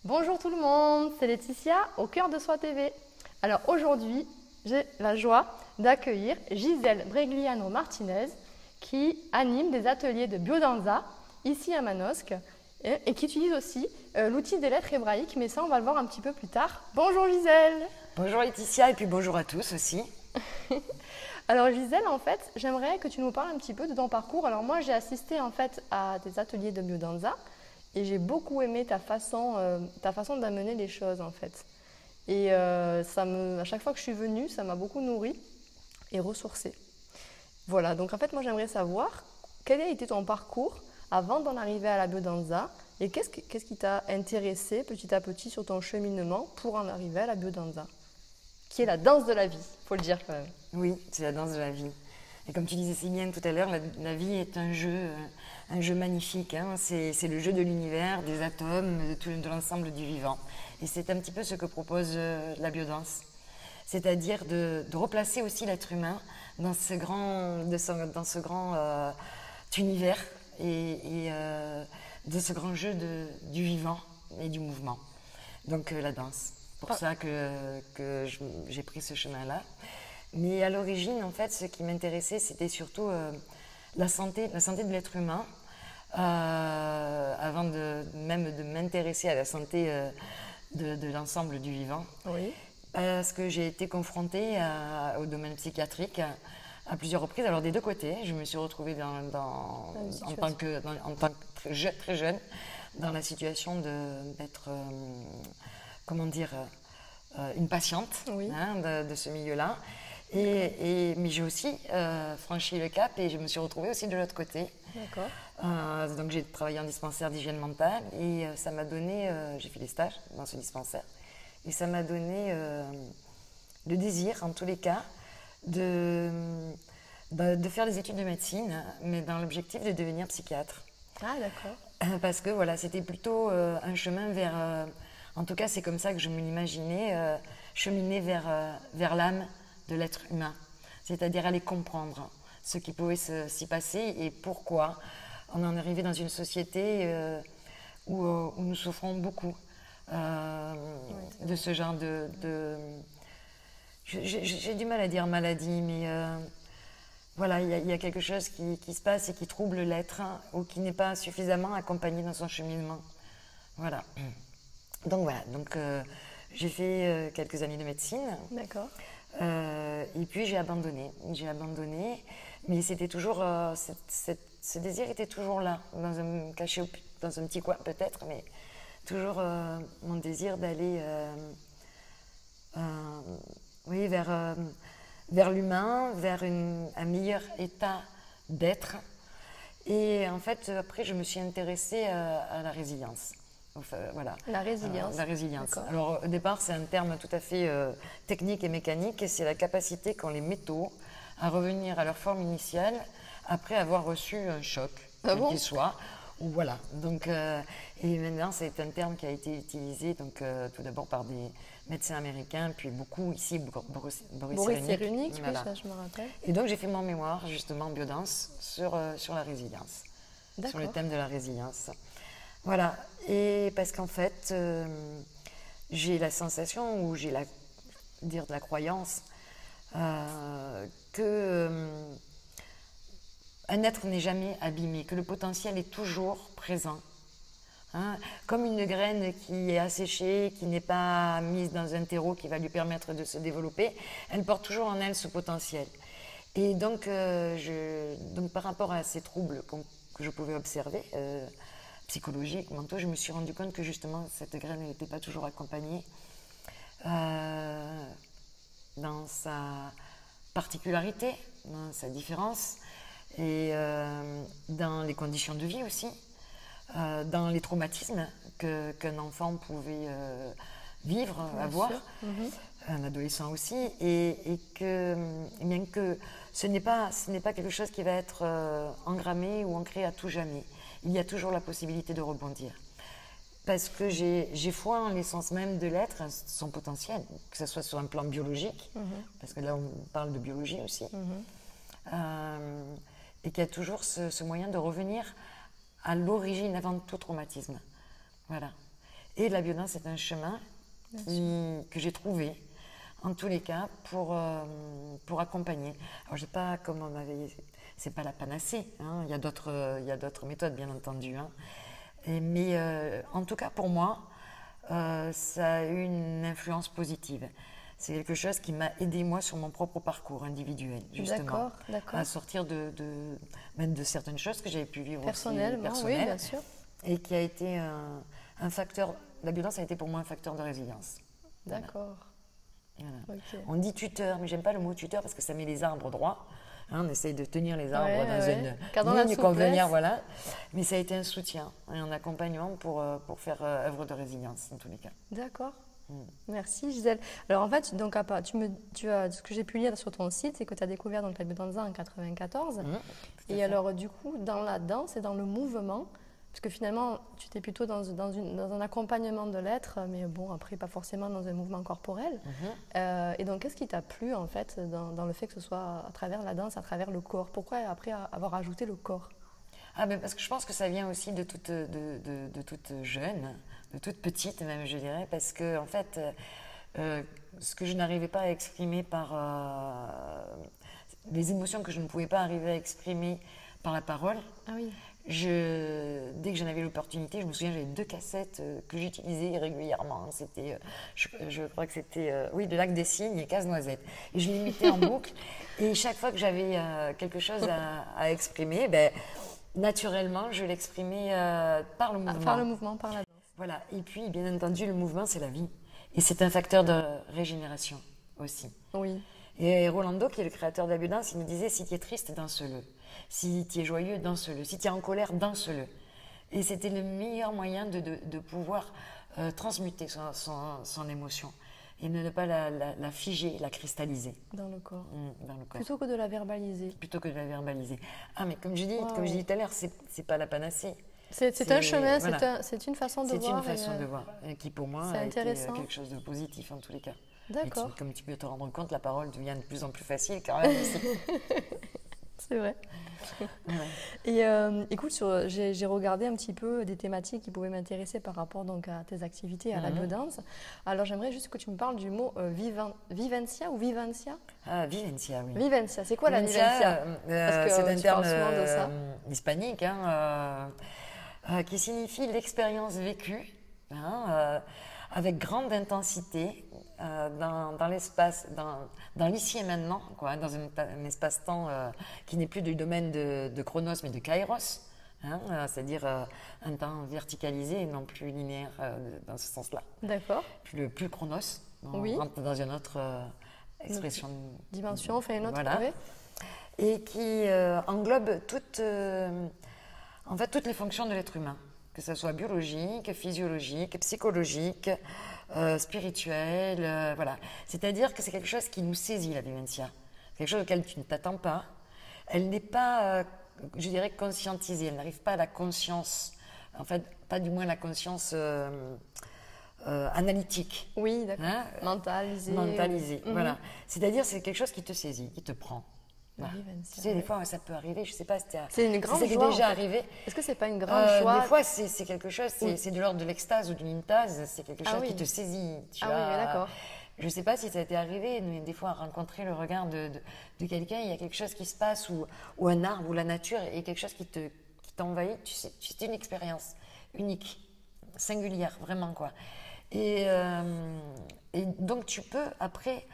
Bonjour tout le monde, c'est Laetitia au Cœur de Soi TV. Alors aujourd'hui, j'ai la joie d'accueillir Gisèle Bregliano Martinez qui anime des ateliers de biodanza ici à Manosque et qui utilise aussi l'outil des lettres hébraïques, mais ça on va le voir un petit peu plus tard. Bonjour Gisèle. Bonjour Laetitia et puis bonjour à tous aussi. Alors Gisèle, en fait, j'aimerais que tu nous parles un petit peu de ton parcours. Alors moi j'ai assisté en fait à des ateliers de biodanza. Et j'ai beaucoup aimé ta façon d'amener les choses en fait. Et à chaque fois que je suis venue, ça m'a beaucoup nourrie et ressourcée. Voilà, donc en fait moi j'aimerais savoir quel a été ton parcours avant d'en arriver à la biodanza et qu'est-ce qui t'a intéressé petit à petit sur ton cheminement pour en arriver à la biodanza, qui est la danse de la vie, faut le dire quand même. Oui, c'est la danse de la vie. Et comme tu disais si bien tout à l'heure, la vie est un jeu magnifique. Hein. C'est le jeu de l'univers, des atomes, de l'ensemble du vivant. Et c'est un petit peu ce que propose la biodanse. C'est-à-dire de replacer aussi l'être humain dans ce grand univers et de ce grand jeu du vivant et du mouvement. Donc la danse. C'est pour ça que j'ai pris ce chemin-là. Mais à l'origine, en fait, ce qui m'intéressait, c'était surtout la santé de l'être humain, avant même de m'intéresser à la santé de l'ensemble du vivant. Oui. Parce que j'ai été confrontée au domaine psychiatrique à plusieurs reprises. Alors des deux côtés, je me suis retrouvée en tant que très jeune dans la situation d'être, une patiente, Oui. hein, de ce milieu-là. Mais j'ai aussi franchi le cap et je me suis retrouvée aussi de l'autre côté. D'accord. Donc j'ai travaillé en dispensaire d'hygiène mentale et ça m'a donné, j'ai fait des stages dans ce dispensaire, et ça m'a donné le désir, en tous les cas, de faire des études de médecine, mais dans l'objectif de devenir psychiatre. Ah d'accord. Parce que voilà, c'était plutôt un chemin vers, en tout cas c'est comme ça que je me l'imaginais, cheminer vers l'âme de l'être humain, c'est-à-dire aller comprendre ce qui pouvait s'y passer et pourquoi on en est arrivé dans une société où nous souffrons beaucoup de ce genre j'ai du mal à dire maladie, mais voilà, il y a quelque chose qui se passe et qui trouble l'être, hein, ou qui n'est pas suffisamment accompagné dans son cheminement. Voilà. Donc j'ai fait quelques années de médecine. D'accord. Et puis j'ai abandonné, mais c'était toujours, ce désir était toujours là, caché dans un petit coin peut-être, mais toujours mon désir d'aller oui, vers l'humain, vers un meilleur état d'être. Et en fait, après, je me suis intéressée à la résilience. Enfin, voilà. La résilience. La résilience. D'accord. Alors, au départ, c'est un terme tout à fait technique et mécanique, et c'est la capacité qu'ont les métaux à revenir à leur forme initiale après avoir reçu un choc, quel qu'il soit. Ou voilà. Donc, et maintenant, c'est un terme qui a été utilisé tout d'abord par des médecins américains, puis beaucoup ici, Boris Cyrulnik, voilà. Oui, ça je me rappelle. Et donc, j'ai fait mon mémoire, justement, en biodanse, sur la résilience, sur le thème de la résilience. Voilà, et parce qu'en fait, j'ai la sensation, ou j'ai la croyance, que un être n'est jamais abîmé, que le potentiel est toujours présent. Hein, comme une graine qui est asséchée, qui n'est pas mise dans un terreau qui va lui permettre de se développer, elle porte toujours en elle ce potentiel. Et donc, par rapport à ces troubles que je pouvais observer, psychologiques, mentaux, je me suis rendu compte que justement cette graine n'était pas toujours accompagnée dans sa particularité, dans sa différence, et dans les conditions de vie aussi, dans les traumatismes qu'un enfant pouvait vivre, avoir, un adolescent aussi, et que ce n'est pas quelque chose qui va être engrammé ou ancré à tout jamais. Il y a toujours la possibilité de rebondir. Parce que j'ai foi en l'essence même de l'être, son potentiel, que ce soit sur un plan biologique, parce que là on parle de biologie aussi, et qu'il y a toujours ce moyen de revenir à l'origine avant tout traumatisme. Voilà. Et la biodanse est un chemin que j'ai trouvé, en tous les cas, pour accompagner. Alors, je sais pas comment on m'avait... C'est pas la panacée, hein. Il y a d'autres méthodes, bien entendu. Hein. Mais en tout cas, pour moi, ça a eu une influence positive. C'est quelque chose qui m'a aidé, moi, sur mon propre parcours individuel, justement. D'accord. À sortir même de certaines choses que j'avais pu vivre personnellement, aussi, oui, bien sûr. Et qui a été un facteur... La biodanse a été pour moi un facteur de résilience. D'accord. Voilà. Okay. On dit tuteur, mais j'aime pas le mot tuteur parce que ça met les arbres droits. Hein, on essaye de tenir les arbres dans une ligne convenir, voilà. Mais ça a été un soutien et un accompagnement pour faire œuvre de résilience, en tous les cas. D'accord. Merci Gisèle. Alors en fait, donc, ce que j'ai pu lire sur ton site, c'est que tu as découvert donc, la biodanse en 1994. Et alors du coup, dans la danse et dans le mouvement, parce que finalement, tu étais plutôt dans un accompagnement de l'être, mais bon, après, pas forcément dans un mouvement corporel. Et donc, qu'est-ce qui t'a plu, en fait, dans le fait que ce soit à travers la danse, à travers le corps? Pourquoi, après, avoir ajouté le corps? Ben parce que je pense que ça vient aussi de toute jeune, de toute petite même, je dirais, parce que, en fait, ce que je n'arrivais pas à exprimer les émotions que je ne pouvais pas arriver à exprimer par la parole, dès que j'en avais l'opportunité, je me souviens, j'avais 2 cassettes que j'utilisais régulièrement. C'était, je crois que c'était, de Lac des Cygnes et Casse-Noisette. Et je les mettais en boucle. Et chaque fois que j'avais quelque chose à exprimer, naturellement, je l'exprimais par le mouvement. Par le mouvement, par la danse. Voilà. Et puis, bien entendu, le mouvement, c'est la vie. Et c'est un facteur de régénération aussi. Oui. Et Rolando, qui est le créateur de la biodanse, il me disait, si tu es triste, danse-le. Si tu es joyeux, danse-le. Si tu es en colère, danse-le. Et c'était le meilleur moyen de pouvoir transmuter son émotion et ne pas la figer, la cristalliser. Dans le corps. Dans le corps. Plutôt que de la verbaliser. Plutôt que de la verbaliser. Ah, mais comme je dis tout à l'heure, c'est pas la panacée. C'est un chemin, voilà. c'est une façon de voir. C'est une façon de voir, qui pour moi a été quelque chose de positif en tous les cas. D'accord. Comme tu peux te rendre compte, la parole devient de plus en plus facile quand même. C'est vrai. Et écoute, j'ai regardé un petit peu des thématiques qui pouvaient m'intéresser par rapport donc, à tes activités, à la biodanse. Alors j'aimerais juste que tu me parles du mot vivencia ou vivencia. Ah, vivencia, oui. Vivencia, c'est quoi la vivencia? C'est un terme hispanique qui signifie l'expérience vécue avec grande intensité dans l'espace, dans l'ici et maintenant, dans un espace-temps qui n'est plus du domaine de Chronos mais de Kairos, c'est-à-dire un temps verticalisé et non plus linéaire dans ce sens-là. D'accord. Puis le plus Chronos, on rentre dans une autre expression. Dimension, enfin une autre. Voilà. Et qui englobe toutes les fonctions de l'être humain, que ce soit biologique, physiologique, psychologique, spirituel, voilà. C'est-à-dire que c'est quelque chose qui nous saisit, la vivencia. C'est quelque chose auquel tu ne t'attends pas. Elle n'est pas, je dirais, conscientisée. Elle n'arrive pas à la conscience, en fait, pas du moins la conscience analytique. Oui, d'accord. Mentalisée, voilà. C'est-à-dire, c'est quelque chose qui te saisit, qui te prend. Voilà. Tu sais, des fois, ça peut arriver, je ne sais pas si c'est une grande joie. Déjà arrivé. Est-ce que ce n'est pas une grande joie? Des fois, c'est quelque chose, c'est de l'ordre de l'extase ou de l'intase, c'est quelque chose qui te saisit. Oui, d'accord. Je ne sais pas si ça a été arrivé, mais des fois, rencontrer le regard de quelqu'un, il y a quelque chose qui se passe, ou un arbre, ou la nature, et quelque chose qui t'envahit. C'est une expérience unique, singulière, vraiment, quoi. Et donc, tu peux, après...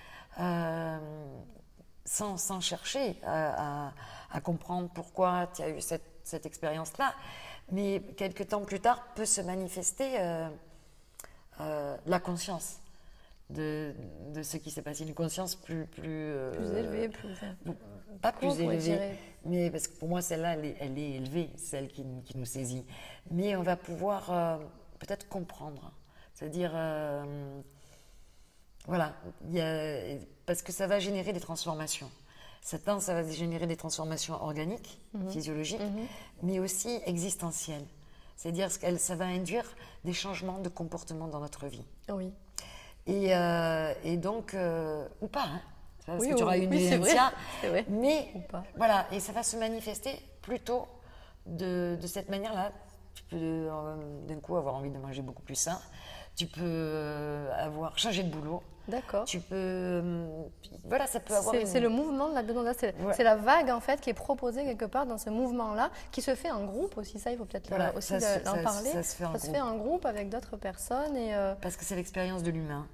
sans chercher à comprendre pourquoi tu as eu cette expérience-là, mais quelques temps plus tard peut se manifester la conscience de ce qui s'est passé, une conscience plus élevée, pas plus élevée, mais parce que pour moi celle-là elle est élevée, celle qui nous saisit, mais on va pouvoir peut-être comprendre, c'est-à-dire voilà, parce que ça va générer des transformations. Cette danse, ça va générer des transformations organiques, physiologiques, mais aussi existentielles. C'est-à-dire que ça va induire des changements de comportement dans notre vie. Oui. Et donc, ou pas, parce que tu auras une vivencia, mais voilà, et ça va se manifester plutôt de cette manière-là, Tu peux d'un coup avoir envie de manger beaucoup plus sain. Tu peux avoir changé de boulot. D'accord. Tu peux, voilà, ça peut avoir. C'est le mouvement de la biodanza, c'est la vague en fait qui est proposée quelque part dans ce mouvement-là, qui se fait en groupe aussi. Ça, il faut peut-être aussi en parler. Ça se fait en groupe avec d'autres personnes parce que c'est l'expérience de l'humain.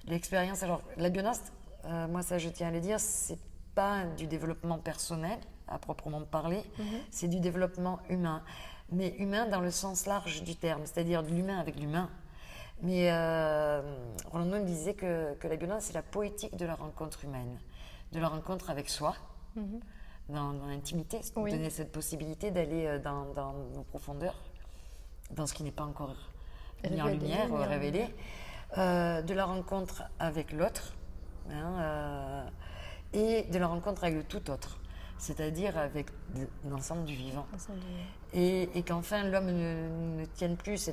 L'expérience. Alors, la biodanse, moi, ça, je tiens à le dire, c'est pas du développement personnel à proprement parler. C'est du développement humain, mais humain dans le sens large du terme, c'est-à-dire de l'humain avec l'humain. Mais Rolando me disait que la biodanse, c'est la poétique de la rencontre humaine, de la rencontre avec soi, dans l'intimité, donner cette possibilité d'aller dans nos profondeurs, dans ce qui n'est pas encore mis en lumière ou révélé, de la rencontre avec l'autre, et de la rencontre avec le tout autre, c'est-à-dire avec l'ensemble du vivant. Et qu'enfin, l'homme ne tienne plus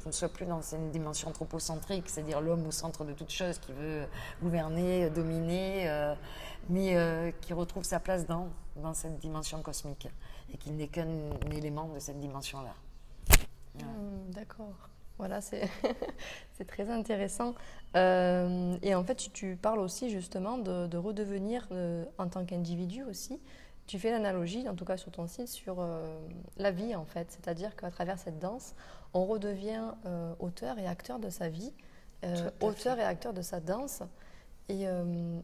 ne soit plus dans une dimension anthropocentrique, c'est-à-dire l'homme au centre de toute chose, qui veut gouverner, dominer, mais qui retrouve sa place dans cette dimension cosmique, et qu'il n'est qu'un élément de cette dimension-là. D'accord. Voilà, c'est très intéressant. Et en fait, tu parles aussi justement de redevenir en tant qu'individu aussi. Tu fais l'analogie, en tout cas sur ton site, sur la vie en fait. C'est-à-dire qu'à travers cette danse, on redevient auteur et acteur de sa vie, auteur et acteur de sa danse. Et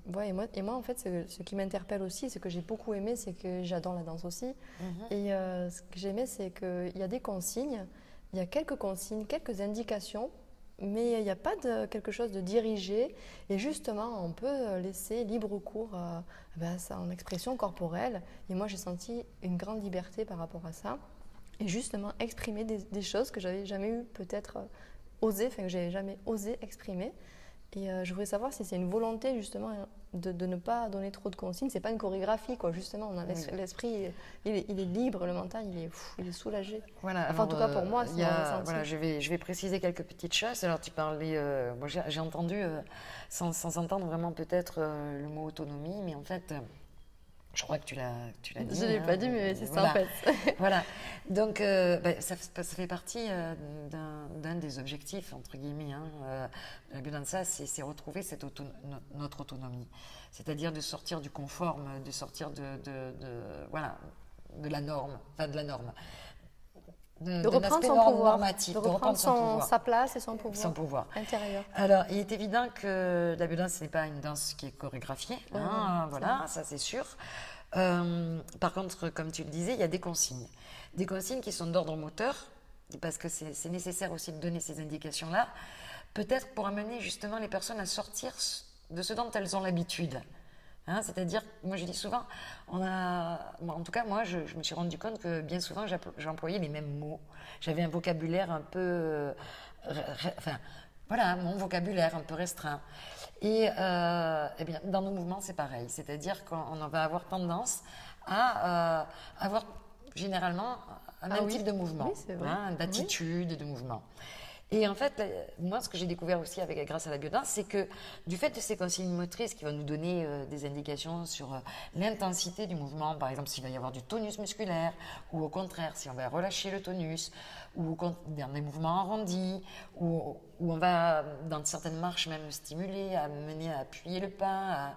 moi, en fait, ce qui m'interpelle aussi, ce que j'ai beaucoup aimé, c'est que j'adore la danse aussi. Et ce que j'aimais, c'est qu'il y a des consignes, il y a quelques consignes, quelques indications, mais il n'y a pas quelque chose de dirigé. Et justement, on peut laisser libre cours à son expression corporelle. Et moi, j'ai senti une grande liberté par rapport à ça. Et justement, exprimer des choses que j'avais jamais eu peut-être que j'avais jamais osé exprimer. Et je voudrais savoir si c'est une volonté justement de ne pas donner trop de consignes. C'est pas une chorégraphie, quoi. Justement, on a l'esprit, il est libre, le mental, il est soulagé. Voilà. Enfin, en tout cas pour moi, c'est mon ressenti. Voilà, je vais préciser quelques petites choses. Alors, tu parlais, moi j'ai entendu, sans entendre vraiment peut-être le mot autonomie, mais en fait, je crois que tu l'as dit. Je ne l'ai pas dit, mais c'est ça en fait. Voilà. Donc, ça fait partie d'un des objectifs, entre guillemets, de la biodanza, c'est retrouver notre autonomie. C'est-à-dire de sortir du conforme, de sortir de la norme, enfin de la norme. De reprendre son pouvoir, normatif, de reprendre sa place et son pouvoir intérieur. Alors, il est évident que la biodanse, ce n'est pas une danse qui est chorégraphiée, voilà, ça c'est sûr. Par contre, comme tu le disais, il y a des consignes qui sont d'ordre moteur, parce que c'est nécessaire aussi de donner ces indications-là, peut-être pour amener justement les personnes à sortir de ce dont elles ont l'habitude. C'est-à-dire, moi je dis souvent, en tout cas moi je me suis rendu compte que bien souvent j'employais les mêmes mots. J'avais un vocabulaire un peu, mon vocabulaire un peu restreint. Et eh bien, dans nos mouvements c'est pareil, c'est-à-dire qu'on va avoir tendance à avoir généralement un même type de mouvement, d'attitude, de mouvement. Et en fait, moi, ce que j'ai découvert aussi grâce à la biodanse, c'est que du fait de ces consignes motrices qui vont nous donner des indications sur l'intensité du mouvement, par exemple s'il va y avoir du tonus musculaire, ou au contraire, si on va relâcher le tonus, ou dans des mouvements arrondis, ou on va, dans certaines marches, même stimuler, amener à appuyer le pas,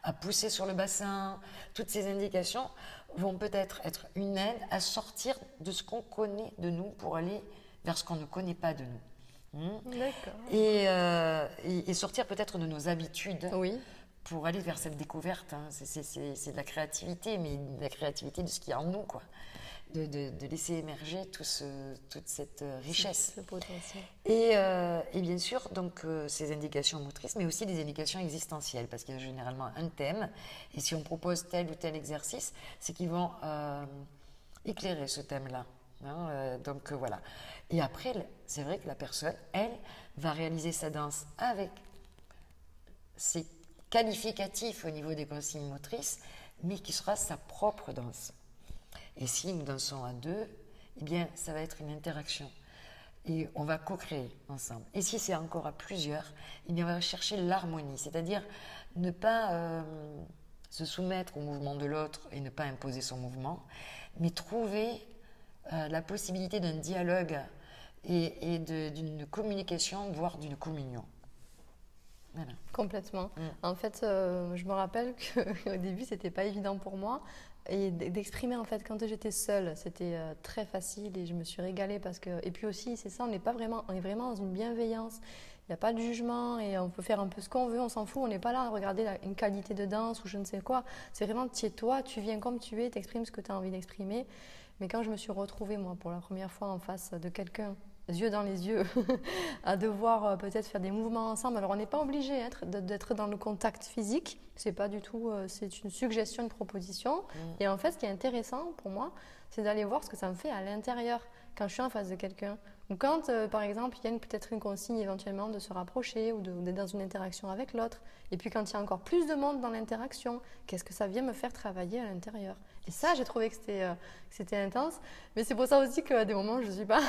à pousser sur le bassin, toutes ces indications vont peut-être être une aide à sortir de ce qu'on connaît de nous pour aller vers ce qu'on ne connaît pas de nous. D'accord. Et sortir peut-être de nos habitudes pour aller vers cette découverte. C'est de la créativité, mais de la créativité de ce qu'il y a en nous, quoi. De laisser émerger toute cette richesse. Ce potentiel. Et bien sûr, donc, ces indications motrices, mais aussi des indications existentielles, parce qu'il y a généralement un thème, et si on propose tel ou tel exercice, c'est qu'ils vont éclairer ce thème-là. Donc voilà. Et après, c'est vrai que la personne, elle, va réaliser sa danse avec ses qualificatifs au niveau des consignes motrices, mais qui sera sa propre danse. Et si nous dansons à deux, eh bien, ça va être une interaction. Et on va co-créer ensemble. Et si c'est encore à plusieurs, eh bien, on va chercher l'harmonie, c'est-à-dire ne pas se soumettre au mouvement de l'autre et ne pas imposer son mouvement, mais trouver la possibilité d'un dialogue et d'une communication, voire d'une communion. Voilà. Complètement. En fait, je me rappelle qu'au début, c'était pas évident pour moi. Et d'exprimer, en fait, quand j'étais seule, c'était très facile et je me suis régalée parce que... Et puis aussi, c'est ça, on est vraiment dans une bienveillance. Il n'y a pas de jugement et on peut faire un peu ce qu'on veut, on s'en fout. On n'est pas là à regarder une qualité de danse ou je ne sais quoi. C'est vraiment, tu es toi, tu viens comme tu es, tu exprimes ce que tu as envie d'exprimer. Mais quand je me suis retrouvée, moi, pour la première fois en face de quelqu'un, yeux dans les yeux, à devoir peut-être faire des mouvements ensemble. Alors, on n'est pas obligé d'être dans le contact physique. C'est pas du tout, c'est une suggestion, une proposition. Et en fait, ce qui est intéressant pour moi, c'est d'aller voir ce que ça me fait à l'intérieur quand je suis en face de quelqu'un. Ou quand, par exemple, il y a peut-être une consigne éventuellement de se rapprocher ou d'être dans une interaction avec l'autre. Et puis quand il y a encore plus de monde dans l'interaction, qu'est-ce que ça vient me faire travailler à l'intérieur? Et ça, j'ai trouvé que c'était intense. Mais c'est pour ça aussi qu'à des moments, je ne suis pas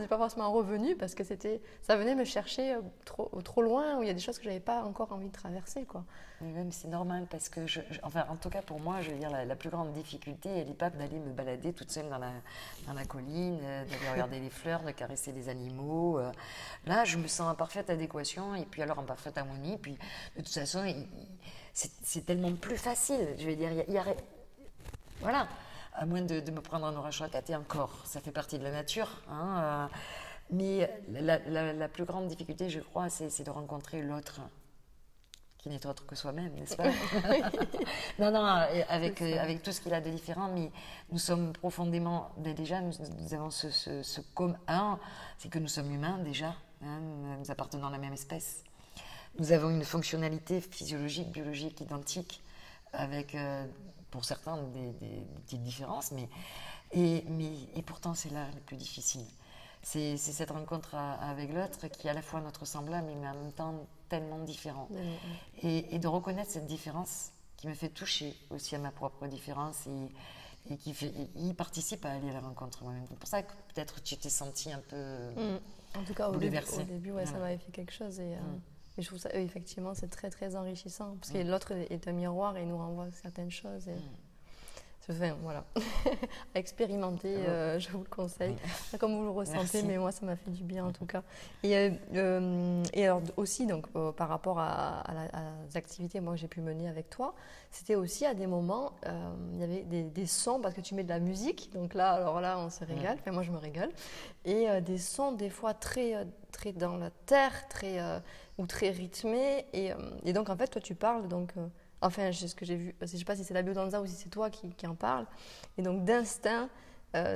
forcément revenue parce que ça venait me chercher trop loin où il y a des choses que je n'avais pas encore envie de traverser, quoi. Mais même c'est normal parce que, enfin, en tout cas pour moi, je veux dire, la plus grande difficulté, elle n'est pas d'aller me balader toute seule dans la colline, d'aller regarder les fleurs, de caresser les animaux. Là, je me sens en parfaite adéquation et puis alors en parfaite harmonie. Puis de toute façon, c'est tellement plus facile. Je veux dire, voilà, à moins de me prendre un orage sur la tête et encore, ça fait partie de la nature. Hein, mais la plus grande difficulté, je crois, c'est de rencontrer l'autre, qui n'est autre que soi-même, n'est-ce pas? Non, avec tout ce qu'il a de différent, mais nous sommes profondément, déjà, nous avons ce commun, c'est que nous sommes humains déjà, hein, nous appartenons à la même espèce. Nous avons une fonctionnalité physiologique, biologique identique, avec, pour certains, des petites différences, et pourtant c'est là le plus difficile. C'est cette rencontre avec l'autre qui est à la fois notre semblable, mais en même temps tellement différent. Et de reconnaître cette différence qui me fait toucher aussi à ma propre différence et il participe à aller à la rencontre moi-même. C'est pour ça que peut-être tu t'es sentie un peu en tout cas, bouleversée. Au début, ouais, ça m'avait fait quelque chose. Et je trouve ça, effectivement, c'est très, très enrichissant. Parce que l'autre est un miroir et nous renvoie certaines choses. Enfin, voilà, à expérimenter, je vous le conseille, comme vous le ressentez. Merci. Mais moi ça m'a fait du bien en tout cas. Et alors aussi, donc, par rapport à les activités moi, que j'ai pu mener avec toi, c'était aussi à des moments, il y avait des sons, parce que tu mets de la musique, donc là, alors là on se régale, enfin moi je me régale, et des sons des fois très dans la terre, ou très rythmés, et donc en fait toi tu parles donc... Enfin, c'est ce que j'ai vu, je ne sais pas si c'est la biodanza ou si c'est toi qui en parle. Et donc d'instinct,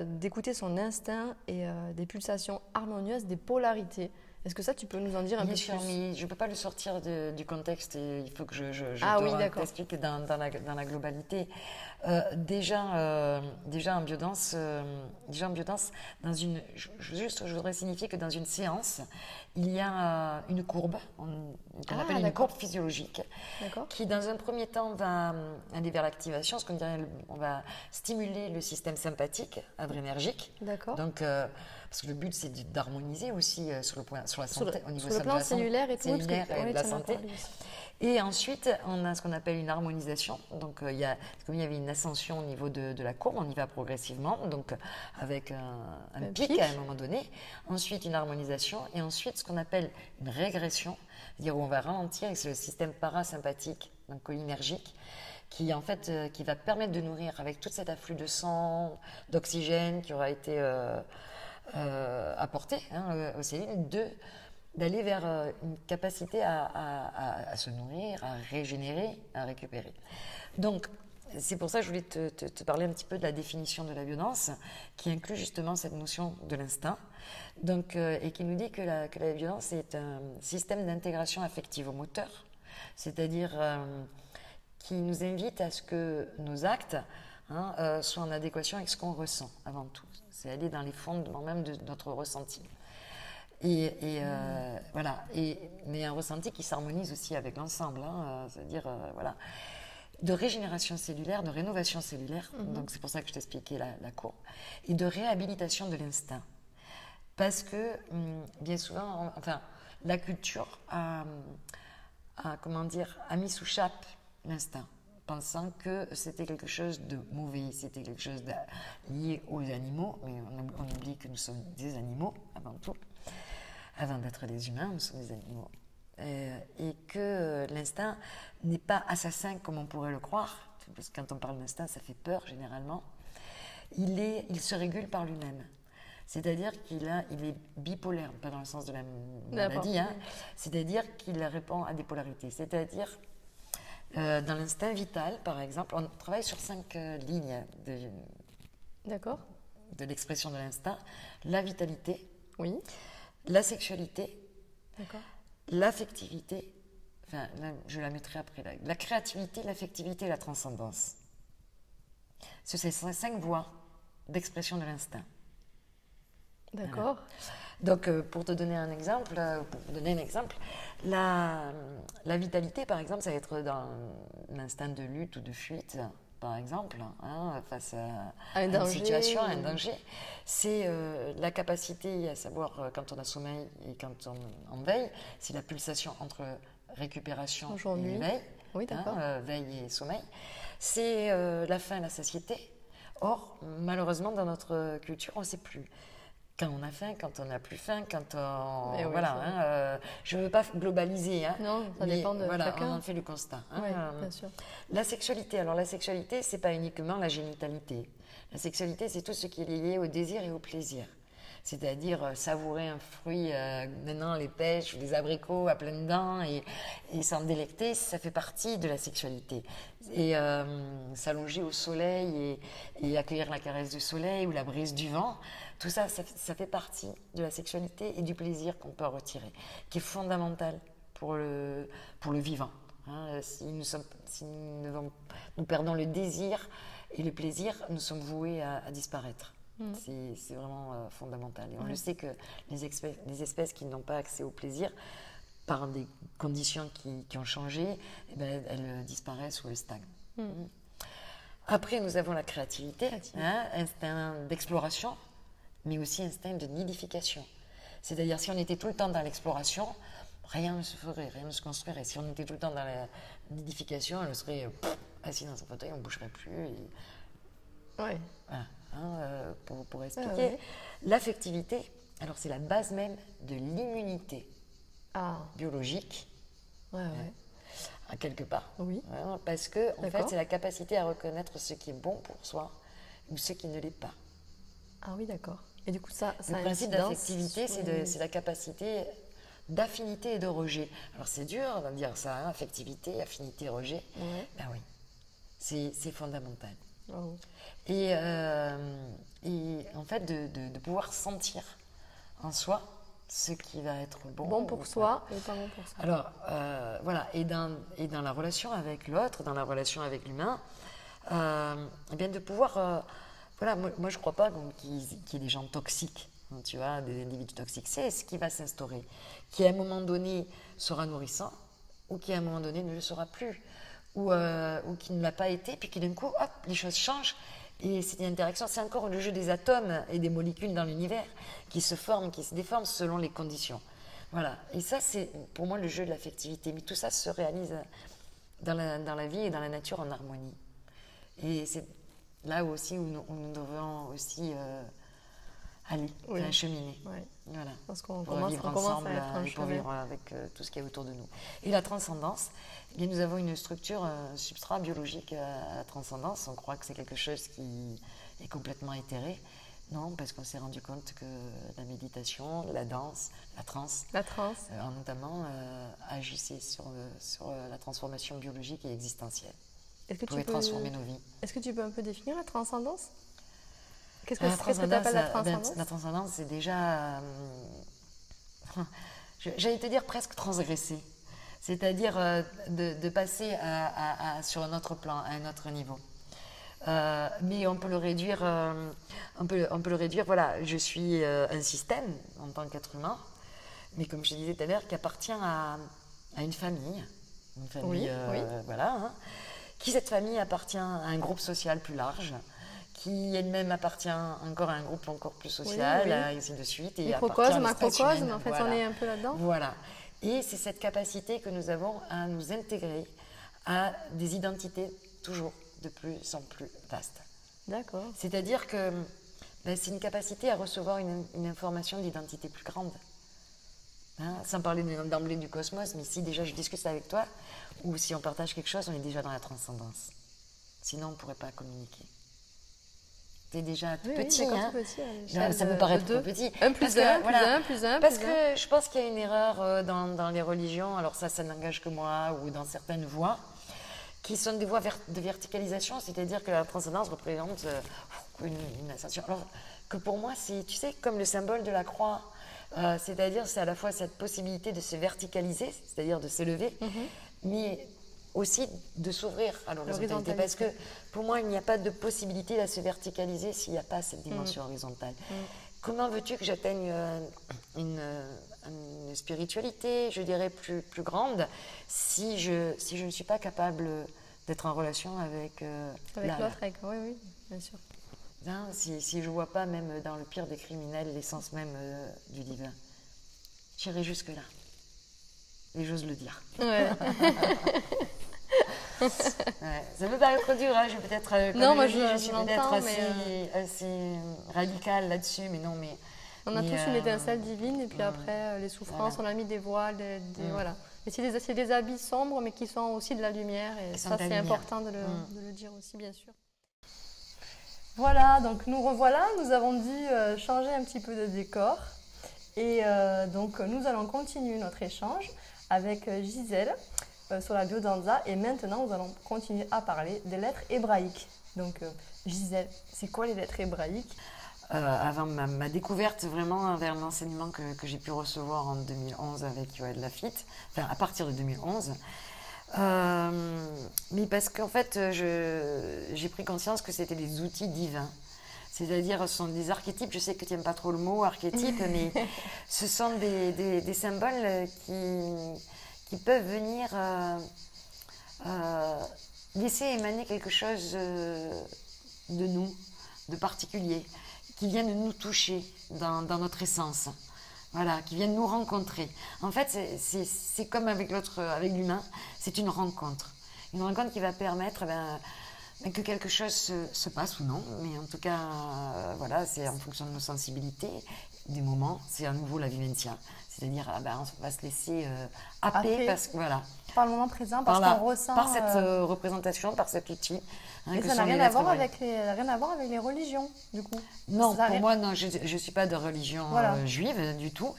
d'écouter son instinct et des pulsations harmonieuses, des polarités. Est-ce que ça, tu peux nous en dire un peu plus? Bien sûr, mais je ne peux pas le sortir du contexte. Et il faut que je t'explique dans la globalité. Déjà en biodanse, je voudrais signifier que dans une séance, il y a une courbe qu'on appelle une courbe physiologique, qui dans un premier temps va aller vers l'activation, ce qu'on dirait, on va stimuler le système sympathique, adrénergique. D'accord. Donc, parce que le but c'est d'harmoniser aussi sur la santé, au niveau sur le plan cellulaire et tout, de la santé. Et ensuite, on a ce qu'on appelle une harmonisation. Donc, comme il y avait une ascension au niveau de la courbe, on y va progressivement, donc avec un pic à un moment donné. Ensuite, une harmonisation. Et ensuite, ce qu'on appelle une régression, c'est-à-dire où on va ralentir, et c'est le système parasympathique, donc cholinergique, qui en fait, qui va permettre de nourrir avec tout cet afflux de sang, d'oxygène qui aura été apporté aux cellules, d'aller vers une capacité à se nourrir, à régénérer, à récupérer. Donc, c'est pour ça que je voulais te parler un petit peu de la définition de la biodanse, qui inclut justement cette notion de l'instinct, donc, et qui nous dit que la biodanse est un système d'intégration affective au moteur, c'est-à-dire qui nous invite à ce que nos actes soient en adéquation avec ce qu'on ressent avant tout. C'est aller dans les fondements même de notre ressenti. Voilà, mais un ressenti qui s'harmonise aussi avec l'ensemble, c'est-à-dire voilà, de régénération cellulaire, de rénovation cellulaire, donc c'est pour ça que je t'expliquais la courbe, et de réhabilitation de l'instinct. Parce que bien souvent, enfin, la culture a mis sous chape l'instinct. pensant que c'était quelque chose de mauvais, c'était quelque chose lié aux animaux, mais on oublie que nous sommes des animaux avant tout, avant d'être des humains, nous sommes des animaux. Et que l'instinct n'est pas assassin comme on pourrait le croire, parce que quand on parle d'instinct, ça fait peur généralement. Il se régule par lui-même. C'est-à-dire qu'il est bipolaire, pas dans le sens de la maladie, hein, c'est-à-dire qu'il répond à des polarités. C'est-à-dire, dans l'instinct vital, par exemple, on travaille sur 5 lignes de l'expression de l'instinct. La vitalité, la sexualité, l'affectivité, enfin, là, je la mettrai après, la créativité, l'affectivité et la transcendance. Ce sont ces 5 voies d'expression de l'instinct. D'accord. Voilà. Donc, pour te donner un exemple, la vitalité, par exemple, ça va être dans l'instinct de lutte ou de fuite, par exemple, hein, face à une situation, à un danger. C'est la capacité à savoir quand on a sommeil et quand on veille, c'est la pulsation entre récupération et veille, veille et sommeil. C'est la faim et la satiété. Or, malheureusement, dans notre culture, on ne sait plus. Quand on a faim, quand on n'a plus faim, quand on... je ne veux pas globaliser. Hein, non, ça dépend de chacun. On en fait le constat. Hein, bien sûr. La sexualité, ce n'est pas uniquement la génitalité. La sexualité, c'est tout ce qui est lié au désir et au plaisir. C'est-à-dire savourer un fruit, maintenant les pêches ou les abricots à pleines dents et s'en délecter, ça fait partie de la sexualité. Et s'allonger au soleil et accueillir la caresse du soleil ou la brise du vent, tout ça, ça fait partie de la sexualité et du plaisir qu'on peut en retirer, qui est fondamental pour le vivant. Hein. Si nous perdons le désir et le plaisir, nous sommes voués à disparaître. C'est vraiment fondamental. Et on le sait que les espèces qui n'ont pas accès au plaisir, par des conditions qui ont changé, elles disparaissent ou elles stagnent. Après, nous avons la créativité, instinct d'exploration, mais aussi instinct de nidification. C'est-à-dire, si on était tout le temps dans l'exploration, rien ne se ferait, rien ne se construirait. Si on était tout le temps dans la nidification, elle serait assise dans son fauteuil, on ne bougerait plus. Voilà. Pour expliquer. L'affectivité, alors c'est la base même de l'immunité biologique, à quelque part. Parce que, en fait, c'est la capacité à reconnaître ce qui est bon pour soi ou ce qui ne l'est pas. Ah oui, d'accord. Et du coup, ça le principe d'affectivité, c'est la capacité d'affinité et de rejet. Alors c'est dur de dire ça, affectivité, affinité, rejet. Ben oui, c'est fondamental. Et en fait, de pouvoir sentir en soi ce qui va être bon pour soi et pas bon pour soi. Alors, et dans la relation avec l'autre, dans la relation avec l'humain, de pouvoir... moi je ne crois pas qu'il y ait des gens toxiques, tu vois, des individus toxiques. C'est ce qui va s'instaurer, qui à un moment donné sera nourrissant ou qui à un moment donné ne le sera plus. Ou qui ne l'a pas été, puis qui d'un coup, hop, les choses changent. Et c'est une interaction, c'est encore le jeu des atomes et des molécules dans l'univers qui se forment, qui se déforment selon les conditions. Voilà. Et ça, c'est pour moi le jeu de l'affectivité. Mais tout ça se réalise dans la vie et dans la nature en harmonie. Et c'est là aussi où nous devons aussi aller, cheminer. Voilà. Parce qu'on pour commence, vivre on commence ensemble à être un et pour chemin. vivre avec tout ce qui est autour de nous. Et la transcendance, nous avons une structure, un substrat biologique à la transcendance. On croit que c'est quelque chose qui est complètement éthéré. Non, parce qu'on s'est rendu compte que la méditation, la danse, la transe, notamment, agissait sur la transformation biologique et existentielle. Pour transformer nos vies. Est-ce que tu peux un peu définir la transcendance ? Qu'est-ce que tu appelles la transcendance ? La transcendance, c'est déjà, j'allais te dire presque transgresser. C'est-à-dire de passer sur un autre plan, à un autre niveau. Mais on peut le réduire, voilà, je suis un système en tant qu'être humain, mais comme je te disais tout à l'heure, qui appartient à une famille. Voilà, hein, qui cette famille appartient à un groupe social plus large, qui elle-même appartient encore à un groupe encore plus social, et ainsi de suite. Microcosme, macrocosme, en fait, on est un peu là-dedans. Voilà. Et c'est cette capacité que nous avons à nous intégrer à des identités toujours de plus en plus vaste. D'accord. C'est-à-dire que c'est une capacité à recevoir une information d'identité plus grande. Hein, sans parler d'emblée du cosmos, mais si déjà je discute avec toi, ou si on partage quelque chose, on est déjà dans la transcendance. Sinon, on ne pourrait pas communiquer. Tu es déjà tout petit, hein. Tout petit, non, ça peut paraître tout petit. 1 plus 1, plus 1, plus 1. Parce que je pense qu'il y a une erreur dans les religions, alors ça n'engage que moi, ou dans certaines voies, qui sont des voies de verticalisation, c'est-à-dire que la transcendance représente une ascension. Alors que pour moi, c'est, tu sais, comme le symbole de la croix. C'est-à-dire, c'est à la fois cette possibilité de se verticaliser, c'est-à-dire de s'élever, mais aussi de s'ouvrir à l'horizontalité. Parce que pour moi, il n'y a pas de possibilité de se verticaliser s'il n'y a pas cette dimension horizontale. Comment veux-tu que j'atteigne une spiritualité, je dirais, plus grande, si je ne suis pas capable d'être en relation avec l'autre, oui, bien sûr. Hein, si je ne vois pas, même dans le pire des criminels, l'essence même du divin. J'irai jusque-là. Et j'ose le dire. Ouais. Ouais, ça peut paraître dur, hein, je vais peut-être... non, moi je suis peut-être mais assez radicale là-dessus, mais non, mais... On a tous une étincelle divine, et puis après, les souffrances, on a mis des voiles, voilà. Et c'est des habits sombres, mais qui sont aussi de la lumière, et ça, c'est important de le dire aussi, bien sûr. Voilà, donc nous revoilà, nous avons dû changer un petit peu de décor et donc nous allons continuer notre échange avec Gisèle sur la biodanza et maintenant nous allons continuer à parler des lettres hébraïques. Donc Gisèle, c'est quoi les lettres hébraïques? Avant ma découverte vraiment vers l'enseignement que j'ai pu recevoir en 2011 avec Yoël Lafitte, enfin à partir de 2011, mais parce qu'en fait, j'ai pris conscience que c'était des outils divins. C'est-à-dire, ce sont des archétypes. Je sais que tu n'aimes pas trop le mot archétype, mais ce sont des symboles qui peuvent venir laisser émaner quelque chose de nous, de particulier, qui vient de nous toucher dans notre essence. Voilà, qui viennent nous rencontrer. En fait, c'est comme avec l'humain, c'est une rencontre. Une rencontre qui va permettre que quelque chose se passe ou non, mais en tout cas, voilà, c'est en fonction de nos sensibilités, des moments, c'est à nouveau la vivencia. C'est-à-dire, on va se laisser happer parce que, voilà. Par le moment présent, parce qu'on ressent... Par cette représentation, par cet outil. Et ça n'a rien à voir avec les religions, du coup. Non, pour moi, non, je ne suis pas de religion juive du tout.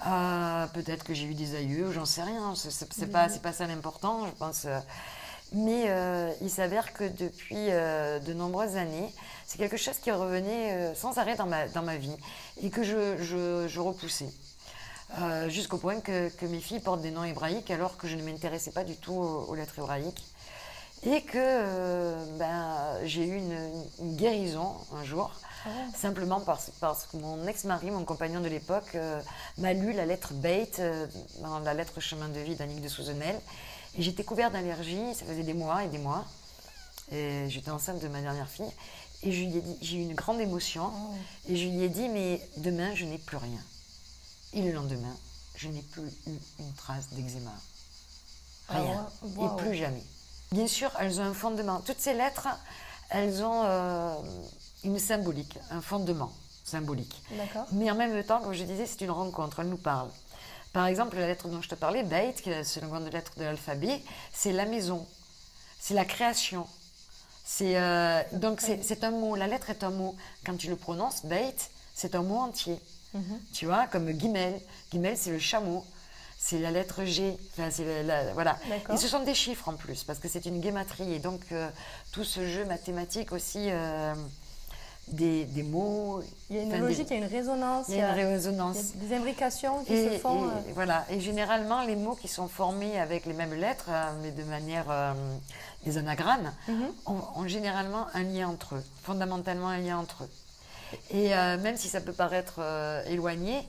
Peut-être que j'ai eu des aïeux, j'en sais rien. C'est pas ça l'important, je pense. Mais il s'avère que depuis de nombreuses années, c'est quelque chose qui revenait sans arrêt dans ma vie et que je repoussais. Jusqu'au point que mes filles portent des noms hébraïques alors que je ne m'intéressais pas du tout aux lettres hébraïques. Et que j'ai eu une guérison un jour, simplement parce que mon ex-mari, mon compagnon de l'époque, m'a lu la lettre Beit, dans la lettre Chemin de vie d'Annick de Souzenel. Et j'étais couverte d'allergies, ça faisait des mois et des mois. Et j'étais enceinte de ma dernière fille. Et je lui ai dit, j'ai eu une grande émotion. Et je lui ai dit, mais demain, je n'ai plus rien. Et le lendemain, je n'ai plus eu une trace d'eczéma. Rien. Et plus jamais. Bien sûr, elles ont un fondement. Toutes ces lettres, elles ont une symbolique, un fondement symbolique. D'accord. Mais en même temps, comme je disais, c'est une rencontre, elles nous parlent. Par exemple, la lettre dont je te parlais, Beit, qui est la seconde lettre de l'alphabet, c'est la maison, c'est la création. Donc c'est un mot, la lettre est un mot. Quand tu le prononces, Beit, c'est un mot entier. Tu vois, comme Gimel. Gimel, c'est le chameau. C'est la lettre G. Enfin, voilà. Et ce sont des chiffres en plus, parce que c'est une guématrie. Et donc, tout ce jeu mathématique aussi, des mots. Il y a une logique, il y a une résonance. Il y a une résonance. Il y a des imbrications qui se font. Et, voilà. Et généralement, les mots qui sont formés avec les mêmes lettres, mais de manière. Les anagrammes, ont généralement un lien entre eux, fondamentalement un lien entre eux. Et même si ça peut paraître éloigné,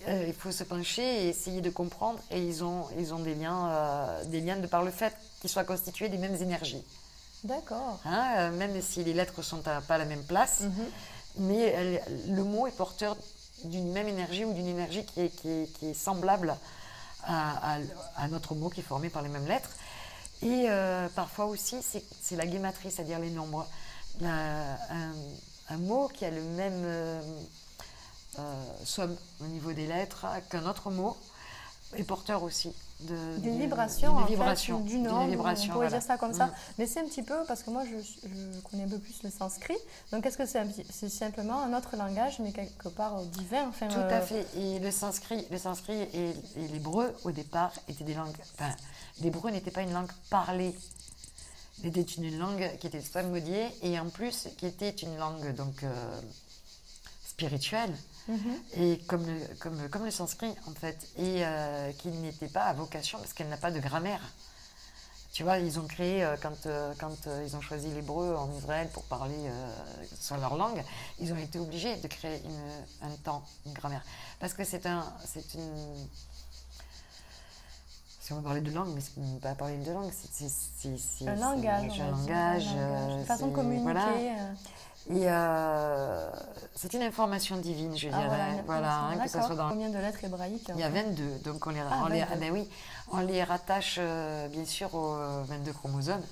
il faut se pencher et essayer de comprendre. Et ils ont des liens de par le fait qu'ils soient constitués des mêmes énergies. D'accord. Hein, même si les lettres ne sont pas à la même place, mais le mot est porteur d'une même énergie ou d'une énergie qui est semblable à notre mot qui est formé par les mêmes lettres. Et parfois aussi, c'est la guématrie, c'est-à-dire les nombres. Un mot qui a le même somme au niveau des lettres qu'un autre mot est porteur aussi d'une vibration, en vibration, fait, d'une onde, vibration, on pourrait voilà. dire ça comme ça. Mais c'est un petit peu, parce que moi je connais un peu plus le sanskrit, donc est-ce que c'est simplement un autre langage, mais quelque part divin, enfin, Tout à fait. Et le sanskrit et l'hébreu, au départ, étaient des langues... Enfin, l'hébreu n'était pas une langue parlée. C'était une langue qui était salmodiée et en plus qui était une langue donc spirituelle. Et comme le sanskrit en fait, et qui n'était pas à vocation parce qu'elle n'a pas de grammaire. Tu vois, ils ont créé, quand ils ont choisi l'hébreu en Israël pour parler sur leur langue, ils ont été obligés de créer un temps, une grammaire. Parce que c'est une... Si on veut parler de langue, mais c'est pas parler de langue, c'est un langage. Un langage. Une façon de communiquer. Voilà. Et c'est une information divine, je dirais. Voilà, que ça soit dans... Combien de lettres hébraïques? Il y a 22, donc on les rattache bien sûr aux 22 chromosomes.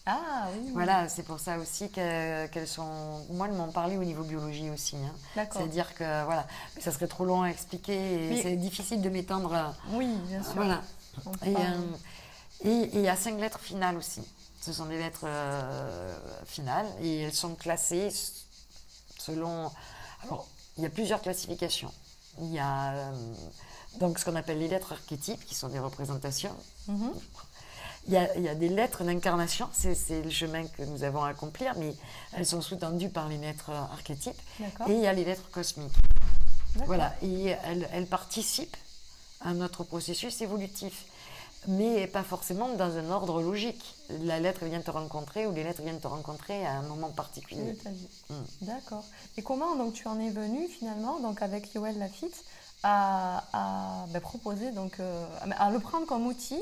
Ah oui. Voilà, c'est pour ça aussi qu'elles sont... Moi, elles m'ont parlé au niveau biologie aussi. Hein. D'accord. C'est-à-dire que, voilà, mais ça serait trop long à expliquer et c'est difficile de m'étendre. Oui, bien sûr. Voilà. Et il y a 5 lettres finales aussi. Ce sont des lettres finales et elles sont classées selon... Alors, il y a plusieurs classifications. Il y a donc ce qu'on appelle les lettres archétypes, qui sont des représentations. Il y a des lettres d'incarnation, c'est le chemin que nous avons à accomplir, mais elles sont sous-tendues par les lettres archétypes. Et il y a les lettres cosmiques. Voilà, et elles participent à notre processus évolutif, mais pas forcément dans un ordre logique. La lettre vient te rencontrer ou les lettres viennent te rencontrer à un moment particulier. D'accord. Et comment donc tu en es venu finalement, donc avec Yoël Lafitte, à proposer, donc, à le prendre comme outil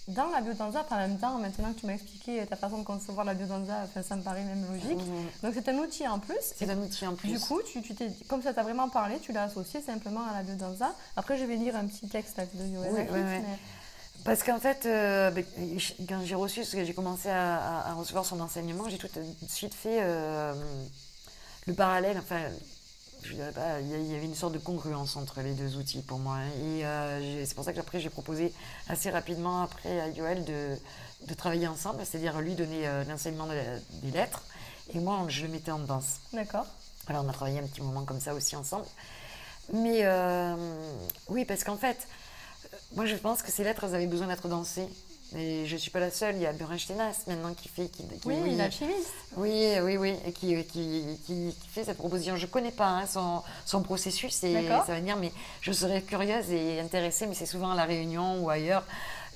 dans la biodanza, en même temps, maintenant que tu m'as expliqué ta façon de concevoir la biodanza, ça me paraît même logique. Donc c'est un outil en plus. C'est un outil en plus. Du coup, comme ça t'a vraiment parlé, tu l'as associé simplement à la biodanza. Après, je vais lire un petit texte là, de Yoël Lafitte. Mais... Parce qu'en fait, quand j'ai reçu, parce que j'ai commencé à recevoir son enseignement, j'ai tout de suite fait le parallèle. Enfin, je dirais pas, il y avait une sorte de congruence entre les deux outils pour moi. Et c'est pour ça qu'après, j'ai proposé assez rapidement après à Yoël de travailler ensemble, c'est-à-dire lui donner l'enseignement des lettres et moi, je le mettais en danse. D'accord. Alors, on a travaillé un petit moment comme ça aussi ensemble. Mais oui, parce qu'en fait, moi, je pense que ces lettres, elles avaient besoin d'être dansées. Et je ne suis pas la seule, il y a Burinshtenas maintenant qui fait... oui, l'alchimiste. Oui, et qui fait cette proposition. Je ne connais pas son processus, et ça va dire, mais je serais curieuse et intéressée, mais c'est souvent à La Réunion ou ailleurs.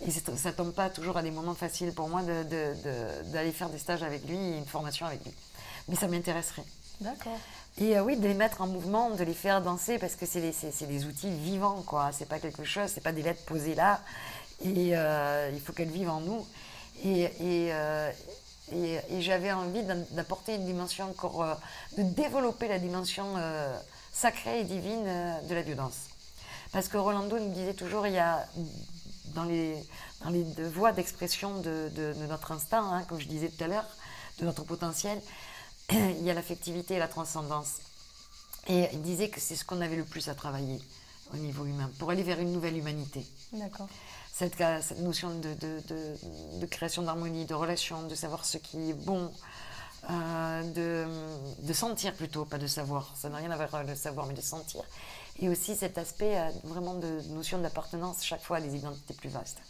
Et ça ne tombe pas toujours à des moments faciles pour moi d'aller faire des stages avec lui et une formation avec lui. Mais ça m'intéresserait. D'accord. Et oui, de les mettre en mouvement, de les faire danser, parce que c'est des outils vivants, quoi. C'est pas quelque chose, c'est pas des lettres posées là. Et il faut qu'elles vivent en nous. Et j'avais envie d'apporter une dimension encore, de développer la dimension sacrée et divine de la biodanse. Parce que Rolando nous disait toujours, il y a dans les voies d'expression de notre instinct, hein, comme je disais tout à l'heure, de notre potentiel, il y a l'affectivité et la transcendance. Et il disait que c'est ce qu'on avait le plus à travailler au niveau humain, pour aller vers une nouvelle humanité. D'accord. Cette notion de création d'harmonie, de relation, de savoir ce qui est bon, de sentir plutôt, pas de savoir. Ça n'a rien à voir avec le savoir, mais de sentir. Et aussi cet aspect vraiment de notion d'appartenance, chaque fois à des identités plus vastes.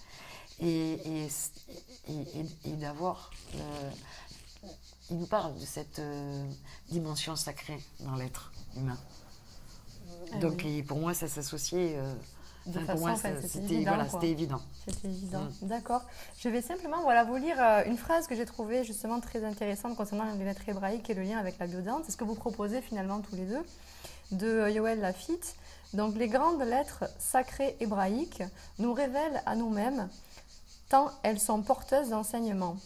Et d'avoir... il nous parle de cette dimension sacrée dans l'être humain. Donc oui. Pour moi, ça s'associait... pour moi, c'était évident. C'était évident, d'accord. Je vais simplement vous lire une phrase que j'ai trouvée justement très intéressante concernant les lettres hébraïques et le lien avec la biodanse. C'est ce que vous proposez finalement tous les deux, de Yoël Lafitte. Donc, les grandes lettres sacrées hébraïques nous révèlent à nous-mêmes tant elles sont porteuses d'enseignements.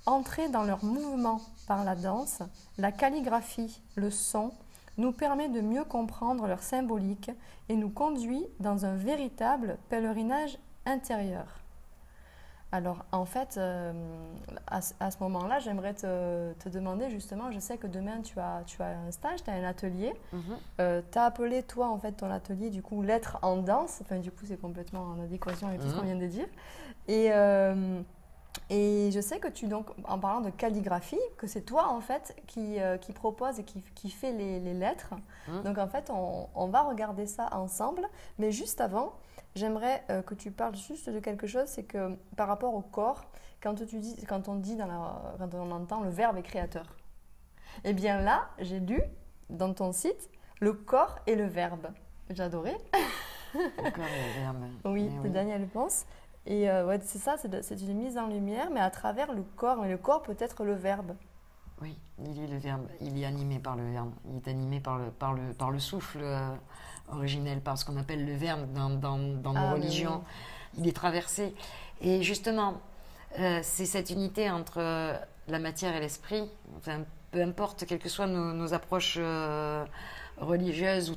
Entrer dans leur mouvement par la danse, la calligraphie, le son, nous permet de mieux comprendre leur symbolique et nous conduit dans un véritable pèlerinage intérieur. Alors, en fait, à ce moment-là, j'aimerais te demander justement, je sais que demain, tu as un stage, tu as un atelier. Tu as appelé, toi, en fait, ton atelier, du coup, Lettres en danse. Enfin, du coup, c'est complètement en adéquation avec tout ce qu'on vient de dire. Et je sais que donc, en parlant de calligraphie, que c'est toi, en fait, qui propose et qui fait les lettres. Donc, en fait, on va regarder ça ensemble. Mais juste avant, j'aimerais que tu parles juste de quelque chose, c'est que par rapport au corps, quand on entend le verbe est créateur, eh bien là, j'ai lu dans ton site le corps et le verbe. J'ai adoré. Le corps et le verbe. Oui, de Daniel Ponce. Et ouais, c'est ça, c'est une mise en lumière, mais à travers le corps. Mais le corps peut être le verbe. Oui, il est le verbe, il est animé par le verbe, il est animé par le souffle originel, par ce qu'on appelle le verbe dans nos religions. Oui. Il est traversé. Et justement, c'est cette unité entre la matière et l'esprit, enfin, peu importe, quelles que soient nos approches religieuses ou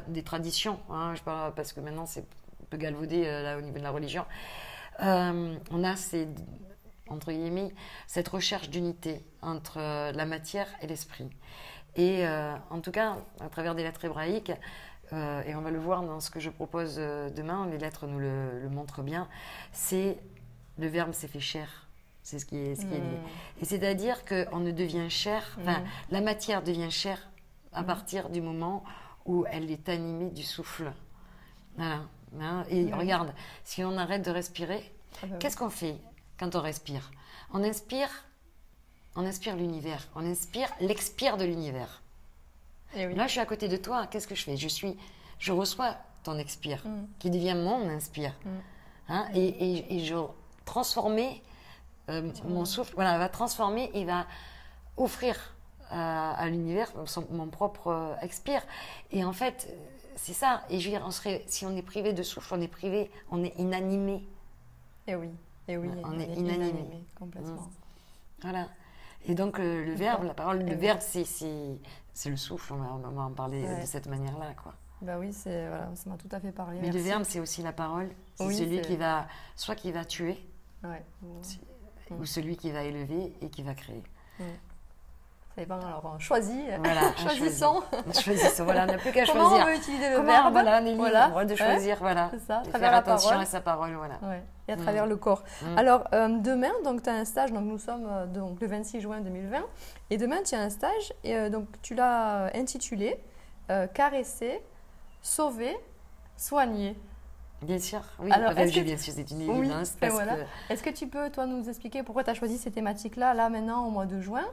des traditions, hein, je parle, parce que maintenant c'est un peu galvaudé là, au niveau de la religion, on a entre guillemets, cette recherche d'unité entre la matière et l'esprit. Et en tout cas, à travers des lettres hébraïques, et on va le voir dans ce que je propose demain, les lettres nous le montrent bien, c'est le verbe s'est fait chair. C'est ce qui est dit. Et c'est-à-dire qu'on ne devient chair, la matière devient chair à partir du moment où elle est animée du souffle. Voilà. Hein, et regarde, si on arrête de respirer, qu'est-ce qu'on fait quand on respire? On inspire l'univers, on inspire l'expire de l'univers. Oui. Là, je suis à côté de toi, qu'est-ce que je fais? Je reçois ton expire, qui devient mon inspire. Hein, et je transformer mon souffle, voilà, va transformer et va offrir à l'univers mon propre expire. Et en fait, c'est ça. Et je veux dire, si on est privé de souffle, on est inanimé. Et oui. On est inanimé. Complètement. Voilà. Et donc le verbe, la parole, le verbe, c'est le souffle. On va en parler de cette manière-là, quoi. Bah oui, ça m'a tout à fait parlé. Mais le verbe, c'est aussi la parole. C'est celui qui va tuer, ou celui qui va élever et qui va créer. Ça dépend, alors on choisit, choisissons. Voilà, on n'a plus qu'à choisir. Comment on veut utiliser le verbe? Voilà, on est libre de choisir, voilà. C'est ça, à travers la attention parole. À sa parole, voilà. Et à travers le corps. Alors, demain, donc, tu as un stage, donc nous sommes donc, le 26 juin 2020, et demain, tu as un stage, et donc tu l'as intitulé « Caresser, sauver, soigner ». Bien sûr, oui. Alors, bien sûr, c'est une évidence. Est-ce que tu peux, toi, nous expliquer pourquoi tu as choisi ces thématiques-là, là, maintenant, au mois de juin?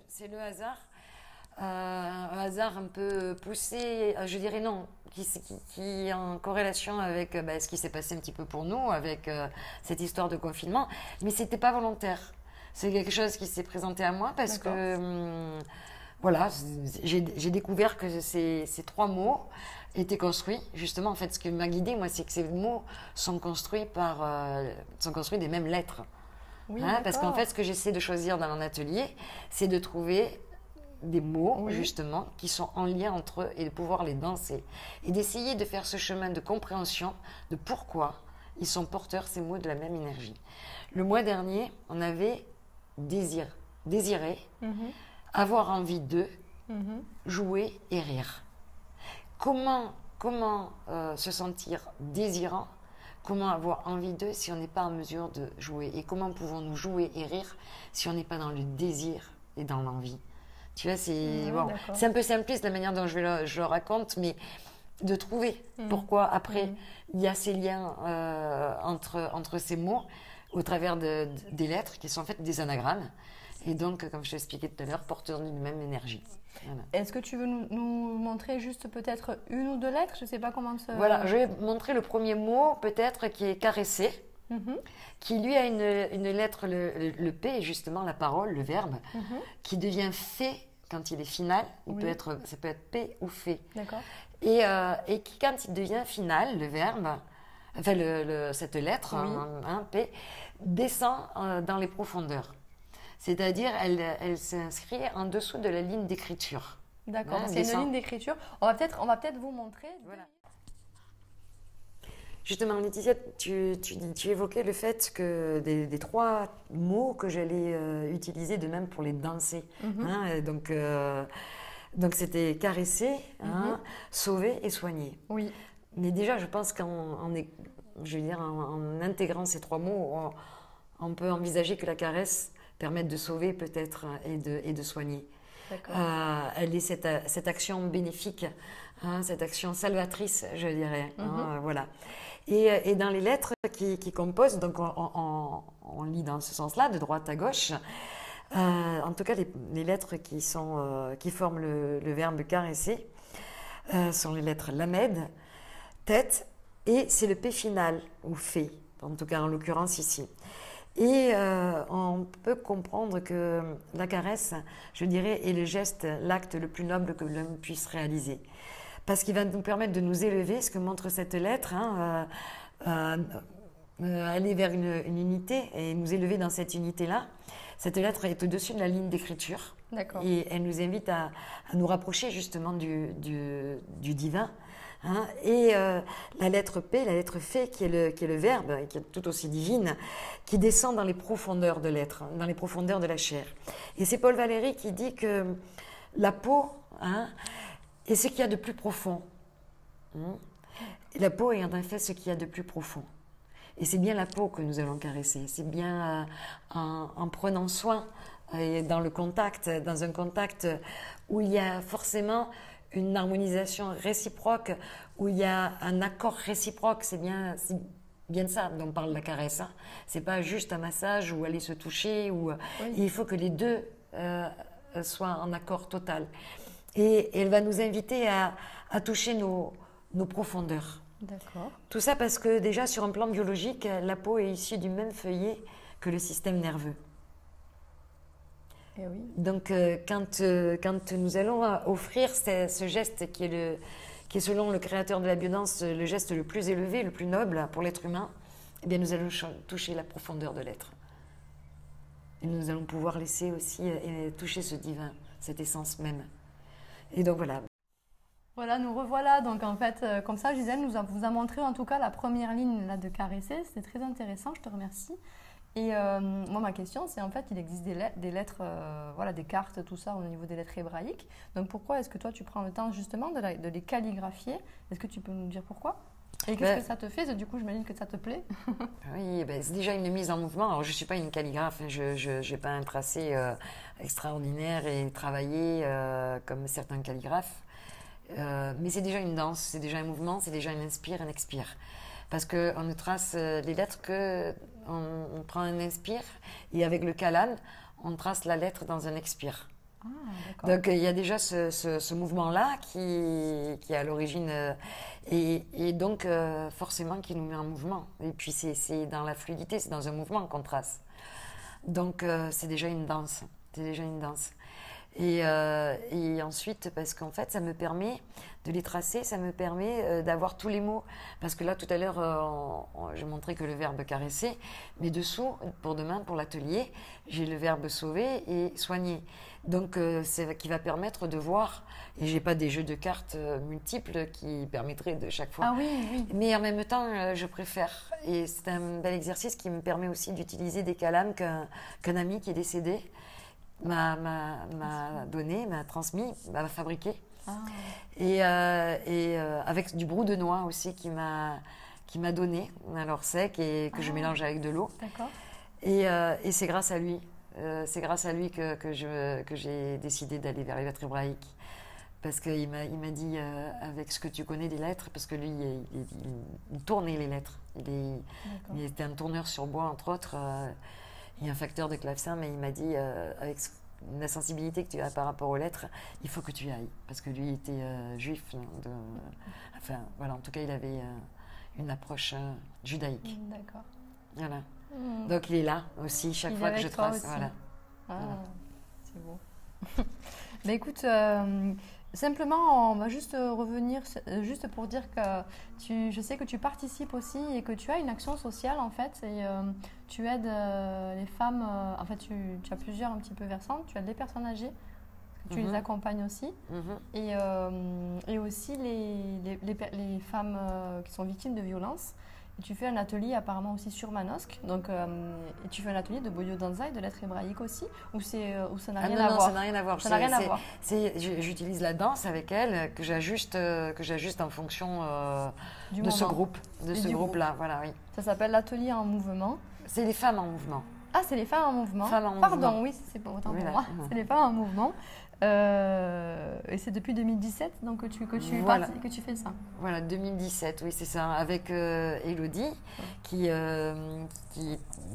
C'est le hasard. Un hasard un peu poussé, je dirais non, qui est en corrélation avec ce qui s'est passé un petit peu pour nous, avec cette histoire de confinement. Mais ce n'était pas volontaire. C'est quelque chose qui s'est présenté à moi parce que, voilà, j'ai découvert que ces 3 mots étaient construits. Justement, en fait, ce qui m'a guidée, moi, c'est que ces mots sont construits des mêmes lettres. Oui, parce qu'en fait, ce que j'essaie de choisir dans mon atelier, c'est de trouver des mots, justement, qui sont en lien entre eux et de pouvoir les danser. Et d'essayer de faire ce chemin de compréhension de pourquoi ils sont porteurs, ces mots, de la même énergie. Le mois dernier, on avait désirer, avoir envie de, jouer et rire. Comment se sentir désirant? Comment avoir envie d'eux si on n'est pas en mesure de jouer? Et comment pouvons-nous jouer et rire si on n'est pas dans le désir et dans l'envie? Tu vois, c'est un peu simpliste la manière dont je le raconte, mais de trouver pourquoi après il y a ces liens entre ces mots au travers des lettres qui sont en fait des anagrammes. Et donc, comme je t'expliquais tout à l'heure, porteurs d'une même énergie. Voilà. Est-ce que tu veux nous montrer juste peut-être 1 ou 2 lettres? Je ne sais pas comment ça... Voilà, je vais montrer le premier mot, peut-être, qui est caresser, qui lui a une lettre, le P, justement, la parole, le verbe, qui devient fait quand il est final. Ça peut être P ou fait. D'accord. Et qui, quand il devient final, le verbe, enfin, cette lettre, P, descend dans les profondeurs. C'est-à-dire, elle s'inscrit en dessous de la ligne d'écriture. D'accord, c'est une ligne d'écriture. On va peut-être vous montrer. Voilà. Justement, Laetitia, tu évoquais le fait que des 3 mots que j'allais utiliser de même pour les danser. Hein, et donc c'était caresser, hein, sauver et soigner. Oui. Mais déjà, je pense en intégrant ces 3 mots, on peut envisager que la caresse permette de sauver peut-être et de soigner. Elle est cette action bénéfique, hein, cette action salvatrice, je dirais. Hein, voilà. Et dans les lettres qui composent, donc on lit dans ce sens-là, de droite à gauche. En tout cas, les lettres qui forment le verbe caresser sont les lettres lamed, tête, et c'est le P final, ou fait, en tout cas en l'occurrence ici. Et on peut comprendre que la caresse, je dirais, est le geste, l'acte le plus noble que l'homme puisse réaliser. Parce qu'il va nous permettre de nous élever, ce que montre cette lettre, hein, aller vers une unité et nous élever dans cette unité-là. Cette lettre est au-dessus de la ligne d'écriture. Et elle nous invite à nous rapprocher justement du divin. Hein, et la lettre P, la lettre Fé, qui est le verbe, qui est tout aussi divine, qui descend dans les profondeurs de l'être, dans les profondeurs de la chair. Et c'est Paul Valéry qui dit que la peau, hein, est ce qu'il y a de plus profond. Et la peau est en effet ce qu'il y a de plus profond. Et c'est bien la peau que nous allons caresser. C'est bien en prenant soin et dans un contact où il y a forcément une harmonisation réciproque, où il y a un accord réciproque. C'est bien de ça dont parle la caresse. Hein. C'est pas juste un massage ou aller se toucher. Il faut que les deux soient en accord total. Et elle va nous inviter à toucher nos profondeurs. D'accord. Tout ça parce que déjà sur un plan biologique, la peau est issue du même feuillet que le système nerveux. Et oui. Donc quand nous allons offrir ce geste qui est selon le créateur de la biodanse le geste le plus élevé, le plus noble pour l'être humain, eh bien nous allons toucher la profondeur de l'être. Et nous allons pouvoir laisser aussi toucher ce divin, cette essence même. Et donc voilà. Voilà, nous revoilà. Donc en fait, comme ça, Gisèle vous a montré en tout cas la première ligne là, de caresser. C'était très intéressant, je te remercie. Et moi, ma question, c'est en fait, il existe des lettres, voilà, des cartes, tout ça au niveau des lettres hébraïques. Donc pourquoi est-ce que toi, tu prends le temps justement de les calligraphier? Est-ce que tu peux nous dire pourquoi? Et qu'est-ce que ça te fait? Du coup, j'imagine que ça te plaît. Oui, c'est déjà une mise en mouvement. Alors, je ne suis pas une calligraphe, je n'ai pas un tracé extraordinaire et travaillé comme certains calligraphes. Mais c'est déjà une danse, c'est déjà un mouvement, c'est déjà un inspire, un expire. Parce qu'on ne trace les lettres que on prend un inspire et avec le kalan, on trace la lettre dans un expire. Donc il y a déjà ce mouvement-là qui est à l'origine et donc forcément qui nous met en mouvement. Et puis c'est dans la fluidité, c'est dans un mouvement qu'on trace. Donc c'est déjà une danse, c'est déjà une danse. Et ensuite, parce qu'en fait, ça me permet de les tracer, ça me permet d'avoir tous les mots. Parce que là, tout à l'heure, je montrais que le verbe caresser, mais dessous, pour demain, pour l'atelier, j'ai le verbe sauver et soigner. Donc, c'est qui va permettre de voir, et j'ai pas des jeux de cartes multiples qui permettraient de chaque fois. Ah oui, oui. Mais en même temps, je préfère. Et c'est un bel exercice qui me permet aussi d'utiliser des calams qu'un ami qui est décédé m'a donné, m'a transmis, m'a fabriqué. Et avec du brou de noix aussi qui m'a donné, alors sec et que je mélange avec de l'eau. D'accord. Et c'est grâce à lui. C'est grâce à lui que j'ai décidé d'aller vers les lettres hébraïques. Parce qu'il m'a dit, avec ce que tu connais des lettres, parce que lui, il tournait les lettres. Il était un tourneur sur bois, entre autres. Il y a un facteur de clavecin, mais il m'a dit, avec la sensibilité que tu as par rapport aux lettres, il faut que tu y ailles. Parce que lui était juif. Enfin, voilà, en tout cas, il avait une approche judaïque. D'accord. Voilà. Donc, il est là aussi, chaque fois que je trace. Voilà. Voilà. C'est beau. Mais écoute, simplement, on va juste revenir, juste pour dire que je sais que tu participes aussi et que tu as une action sociale en fait, et tu aides les femmes, en fait tu as plusieurs un petit peu versants, tu aides les personnes âgées, tu les accompagnes aussi, et aussi les femmes qui sont victimes de violences. tu fais un atelier apparemment aussi sur Manosque, donc et tu fais un atelier de Boyo Danza et de lettres hébraïques aussi, ou ça n'a rien à non, voir? ça n'a rien à voir. Ça n'a rien à voir. J'utilise la danse avec elle que j'ajuste en fonction de ce groupe-là. Voilà, oui. Ça s'appelle l'atelier en mouvement. C'est les femmes en mouvement. Ah, c'est les femmes en mouvement. Pardon, oui, c'est pas autant pour moi. C'est les femmes en mouvement. Et c'est depuis 2017 donc, que tu fais ça. Voilà, 2017, oui, c'est ça. Avec Elodie, qui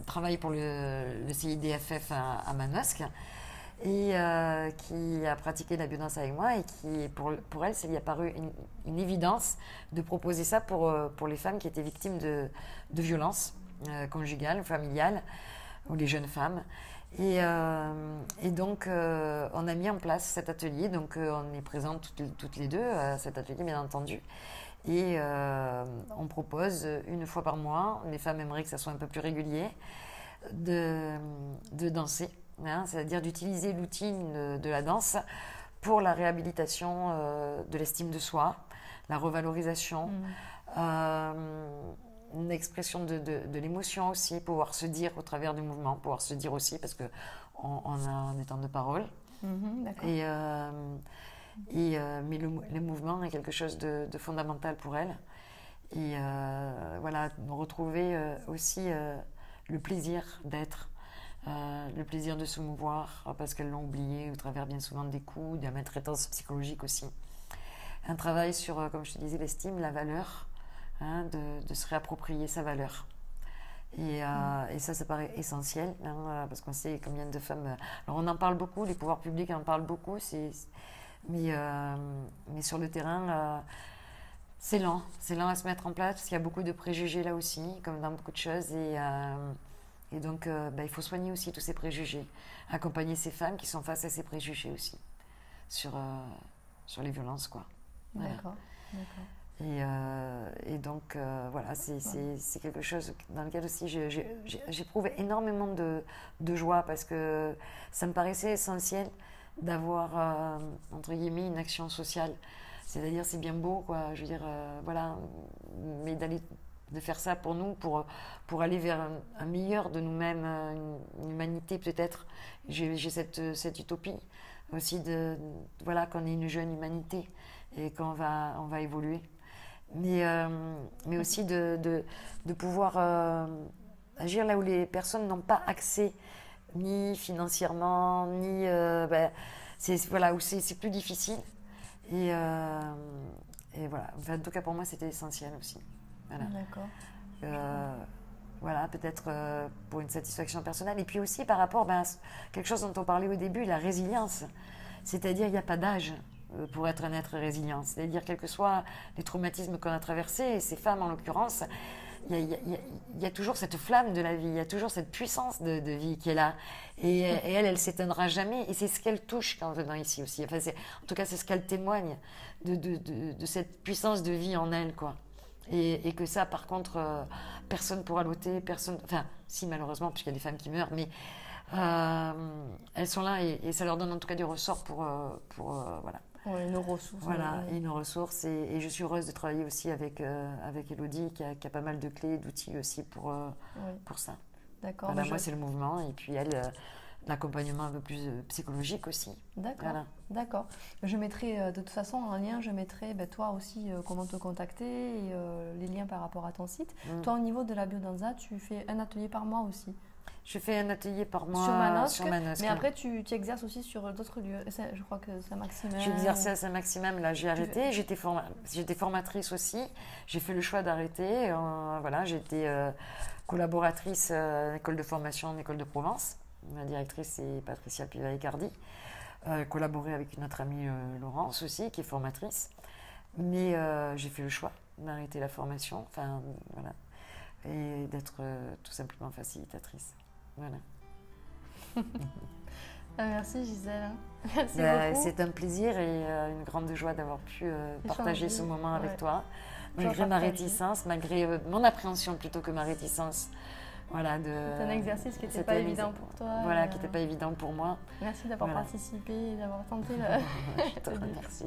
travaille pour le CIDFF à Manosque et qui a pratiqué la biodanse avec moi et qui, pour elle, il y a paru une évidence de proposer ça pour les femmes qui étaient victimes de violences conjugales ou familiales, ou les jeunes femmes. Et donc, on a mis en place cet atelier. Donc, on est présentes toutes les deux à cet atelier, bien entendu. Et on propose une fois par mois, les femmes aimeraient que ça soit un peu plus régulier, de danser, hein, c'est-à-dire d'utiliser l'outil de la danse pour la réhabilitation de l'estime de soi, la revalorisation, une expression de l'émotion aussi, pouvoir se dire au travers du mouvement, pouvoir se dire aussi, parce qu'on a des temps de parole. Mais le mouvement est quelque chose de fondamental pour elle. Et voilà, retrouver aussi le plaisir d'être, le plaisir de se mouvoir, parce qu'elles l'ont oublié au travers bien souvent des coups, de la maltraitance psychologique aussi. Un travail sur, comme je te disais, l'estime, la valeur, hein, de se réapproprier sa valeur. Et ça paraît essentiel, hein, parce qu'on sait combien de femmes... Alors on en parle beaucoup, les pouvoirs publics en parlent beaucoup, mais sur le terrain, c'est lent à se mettre en place, parce qu'il y a beaucoup de préjugés là aussi, comme dans beaucoup de choses, et donc il faut soigner aussi tous ces préjugés, accompagner ces femmes qui sont face à ces préjugés aussi, sur les violences, quoi. Voilà. D'accord. Et donc, voilà, c'est quelque chose dans lequel aussi j'éprouve énormément de joie, parce que ça me paraissait essentiel d'avoir, entre guillemets, une action sociale. C'est-à-dire, c'est bien beau, quoi, je veux dire, voilà, mais de faire ça pour nous, pour aller vers un meilleur de nous-mêmes, une humanité peut-être. J'ai cette utopie aussi voilà, qu'on est une jeune humanité et qu'on va évoluer. Mais aussi de pouvoir agir là où les personnes n'ont pas accès, ni financièrement, ni... voilà, où c'est plus difficile. Et voilà, enfin, en tout cas pour moi c'était essentiel aussi. Voilà. D'accord. Voilà, peut-être pour une satisfaction personnelle. Et puis aussi par rapport à quelque chose dont on parlait au début, la résilience. C'est-à-dire il n'y a pas d'âge pour être un être résilient. C'est-à-dire, quels que soient les traumatismes qu'on a traversés, et ces femmes en l'occurrence, il y a toujours cette flamme de la vie, il y a toujours cette puissance de vie qui est là. Et elle ne s'éteindra jamais. Et c'est ce qu'elle touche en venant ici aussi. Enfin, en tout cas, c'est ce qu'elle témoigne de cette puissance de vie en elle, quoi. Et que ça, par contre, personne ne pourra l'ôter, personne... Enfin, si, malheureusement, puisqu'il y a des femmes qui meurent, mais... elles sont là et ça leur donne en tout cas du ressort pour voilà. Ouais, nos ressources. Voilà, et nos ressources. Et je suis heureuse de travailler aussi avec Elodie qui a pas mal de clés, d'outils aussi pour ça. D'accord. Voilà, moi, c'est le mouvement et puis elle, l'accompagnement un peu plus psychologique aussi. D'accord. Voilà. D'accord. Je mettrai de toute façon en lien, je mettrai toi aussi comment te contacter et les liens par rapport à ton site. Toi, au niveau de la biodanza, tu fais un atelier par mois aussi. Je fais un atelier par mois sur Manosque, mais après tu exerces aussi sur d'autres lieux. Je crois que Saint-Maximin. J'ai exercé à Saint-Maximin, là j'ai arrêté. J'étais formatrice aussi. J'ai fait le choix d'arrêter. Voilà, j'ai été collaboratrice à l'école de formation en école de Provence. Ma directrice c'est Patricia Piva-Icardi. Collaboré avec une autre amie Laurence aussi, qui est formatrice. Mais j'ai fait le choix d'arrêter la formation. Enfin voilà, et d'être tout simplement facilitatrice. Voilà. Merci Gisèle. Merci beaucoup. C'est un plaisir et une grande joie d'avoir pu partager ce moment avec toi, malgré ma réticence, malgré mon appréhension plutôt que ma réticence. Voilà, c'est un exercice qui n'était pas évident pour toi. Voilà, qui n'était pas évident pour moi. Merci d'avoir participé et d'avoir tenté Je te remercie.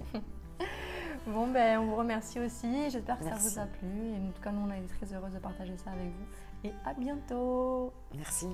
Bon, ben, on vous remercie aussi. J'espère que ça Merci. vous a plu. Et en tout cas, nous, on a été très heureuses de partager ça avec vous. Et à bientôt! Merci.